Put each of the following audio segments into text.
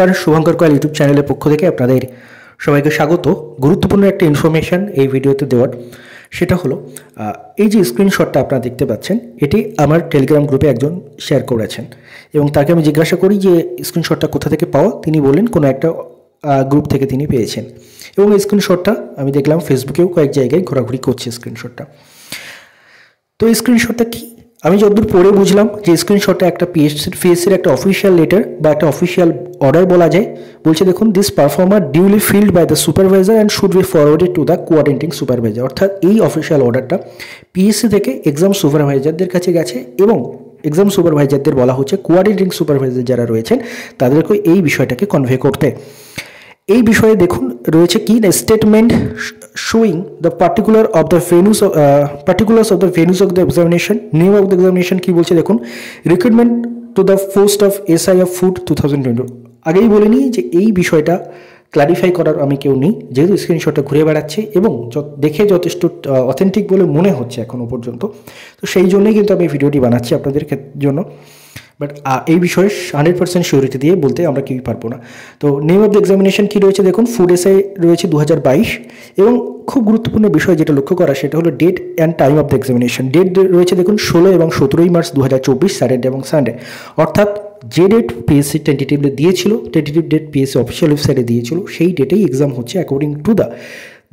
নমস্কার, Shubhankar coil YouTube চ্যানেলের পক্ষ থেকে আপনাদের সবাইকে স্বাগত। গুরুত্বপূর্ণ একটা ইনফরমেশান এই ভিডিওতে দেওয়ার, সেটা হলো এই যে স্ক্রিনশটটা আপনারা দেখতে পাচ্ছেন, এটি আমার টেলিগ্রাম গ্রুপে একজন শেয়ার করেছেন এবং তাকে আমি জিজ্ঞাসা করি যে স্ক্রিনশটটা কোথা থেকে পাওয়া। তিনি বললেন কোনো একটা গ্রুপ থেকে তিনি পেয়েছেন এবং এই স্ক্রিনশটটা আমি দেখলাম ফেসবুকেও কয়েক জায়গায় ঘোরাঘুরি করছে স্ক্রিনশটটা। তো এই স্ক্রিনশটটা কি, আমি যতদূর পড়ে বুঝলাম যে স্ক্রিনশটটা একটা পিএসসির একটা অফিসিয়াল লেটার বা একটা অফিসিয়াল অর্ডার বলা যায়। বলছে দেখুন, this performer duly filled by the supervisor and should be forwarded to the coordinating supervisor. অর্থাৎ এই অফিসিয়াল অর্ডারটা পিএসসি থেকে এক্সাম সুপারভাইজারদের কাছে গেছে এবং এক্সাম সুপারভাইজারদের বলা হচ্ছে কোঅর্ডিনেটিং সুপারভাইজার যারা রয়েছেন তাদেরকে এই বিষয়টাকে কনভে করতে। এই বিষয়ে দেখুন রয়েছে কি, the statement showing the particulars of the venues of the examination. Name of the examination কি বলছে দেখুন, recruitment to the post of SI of food 2020। আগেই বলে নিই যে এই বিষয়টা ক্লারিফাই করার আমি কেউ নেই, যেহেতু স্ক্রিনশটটা ঘুরে বেড়াচ্ছে এবং দেখে যথেষ্ট অথেন্টিক বলে মনে হচ্ছে এখনও পর্যন্ত, তো সেই জন্যই কিন্তু আমি ভিডিওটি বানাচ্ছি আপনাদের জন্য। বাট এই বিষয়ে 100% সিওরিটি দিয়ে বলতে আমরা কেউই পারবো না। তো নেম অফ দ্য এক্সামিনেশন কী রয়েছে দেখুন, ফুড এসআই রয়েছে 2022 এবং খুব গুরুত্বপূর্ণ বিষয় যেটা লক্ষ্য করা সেটা হলো date and time of the examination. Date রয়েছে দেখুন 16 এবং 17 মার্চ 2024, স্যাটারডে এবং সানডে। অর্থাৎ যে ডেট পিএসসি টেন্টেটিভলি দিয়েছিল, টেন্টেটিভ ডেট পিএসসি অফিসিয়াল ওয়েবসাইটে দিয়েছিল, সেই ডেটেই এক্সাম হচ্ছে according to the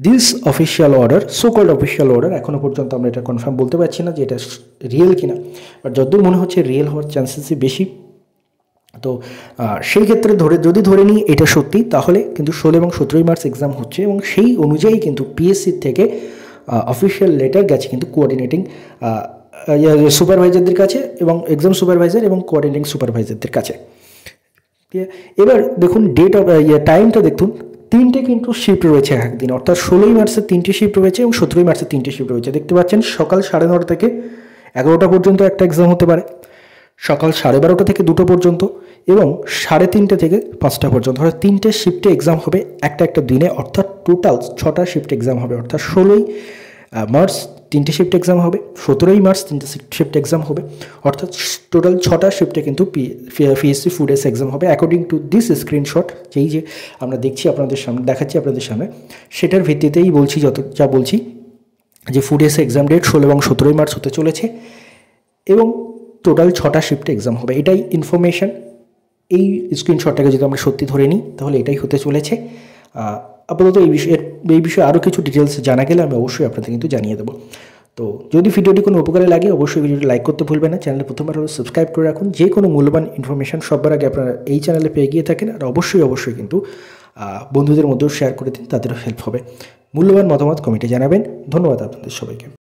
this official order, so called official order. এখনও পর্যন্ত আমরা এটা কনফার্ম বলতে পারছি না যে এটা রিয়েল কিনা, বাট যতদূর মনে হচ্ছে রিয়েল হওয়ার চান্সেসই বেশি। তো সেই ক্ষেত্রে যদি ধরে নিই এটা সত্যি, তাহলে কিন্তু 16 এবং 17 মার্চ এক্সাম হচ্ছে এবং সেই অনুযায়ী কিন্তু পিএসসি থেকে অফিসিয়াল লেটার গেছে কিন্তু কোঅর্ডিনেটিং সুপারভাইজারদের কাছে এবং এক্সাম সুপারভাইজার এবং কোঅর্ডিনেটিং সুপারভাইজারদের কাছে। এবার দেখুন ডেট অফ টাইমটা দেখুন, 3টে কিন্তু শিফট রয়েছে একদিন, অর্থাৎ 16 মার্চে 3টে শিফট রয়েছে এবং 17 মার্চে 3টে শিফট রয়েছে। দেখতে পাচ্ছেন সকাল 9:30 থেকে 11টা পর্যন্ত একটা এক্সাম হতে পারে, সকাল 12:30 থেকে 2টো পর্যন্ত এবং 3:30 থেকে 5টা পর্যন্ত। অর্থাৎ 3টে শিফটে এক্সাম হবে একটা দিনে, অর্থাৎ টোটাল 6টা শিফট এক্সাম হবে। অর্থাৎ 16 মার্চ 3টে শিফট এক্সাম হবে, 17 মার্চ 3টে শিফট এক্সাম হবে, অর্থাৎ টোটাল 6টা শিফটে কিন্তু পিএসসি ফুড এস এক্সাম হবে অ্যাকর্ডিং টু দিস স্ক্রিনশট। যেই যে আমরা দেখছি আপনাদের সামনে, দেখাচ্ছি আপনাদের সামনে, সেটার ভিত্তিতেই বলছি, যা বলছি যে ফুড এস এক্সাম ডেট 16 এবং 17 মার্চ হতে চলেছে এবং টোটাল 6টা শিফটে এক্সাম হবে। এটাই ইনফরমেশান। এই স্ক্রিনশটটাকে যদি আমরা সত্যি ধরে নিই তাহলে এটাই হতে চলেছে। আপাতত এই বিষয়ে আরও কিছু ডিটেলস জানা গেলে আমি অবশ্যই আপনাদের কিন্তু জানিয়ে দেবো। তো যদি ভিডিওটি কোনো উপকারে লাগে অবশ্যই ভিডিওটি লাইক করতে ভুলবেন না। চ্যানেলে প্রথমবার হলে সাবস্ক্রাইব করে রাখুন। যে কোনো মূল্যবান ইনফরমেশান সবার আগে আপনারা এই চ্যানেলে পেয়ে গিয়ে থাকেন। আর অবশ্যই কিন্তু বন্ধুদের মধ্যেও শেয়ার করে দিন, তাদেরও হেল্প হবে। মূল্যবান মতামত কমেন্টে জানাবেন। ধন্যবাদ আপনাদের সবাইকে।